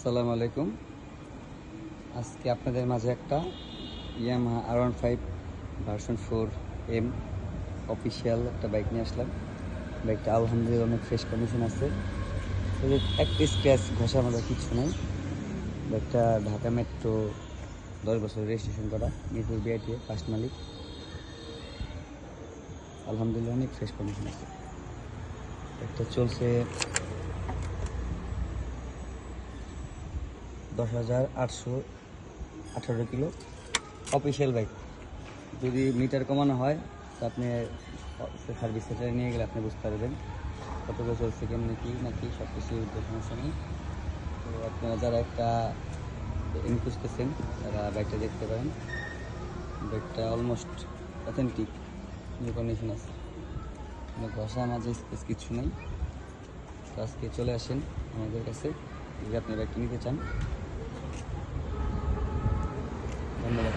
আসসালামু আলাইকুম। আজকে আপনাদের মাঝে একটা Yamaha R15 version 4M official একটা বাইক নিয়ে আসলাম। বাইকটা আলহামদুলিল্লাহ অনেক ফ্রেশ কন্ডিশন আছে, একটা স্ক্র্যাচ ঘষা মাজা কিছু নেই। বাইকটা ঢাকা মেট্রো 10 বছর রেজিস্ট্রেশন করা, মিরপুর বিআইটি ফার্স্ট মালিক। আলহামদুলিল্লাহ অনেক ফ্রেশ কন্ডিশন আছে। বাইকটা চলছে 10,818 কিলো। Official bike. যদি মিটার কমানো হয় তো আপনি সার্ভিস সেন্টারে নিয়ে গেলে আপনি বুঝতে পারবেন কতটা চলছে, কেমনি কি নাকি সব কিছু সমস্যা নেই। তো আপনারা যারা একটা খুঁজতেছেন তারা বাইকটা দেখতে পারেন। বাইকটা অলমোস্ট অথেন্টিক নিউ কন্ডিশন আছে, কোনো ঘষা মাঝে স্পেস কিছু নেই। তো আজকে চলে আসেন আমাদের কাছে যদি আপনি বাইকটা নিতে চান। ধন্যবাদ।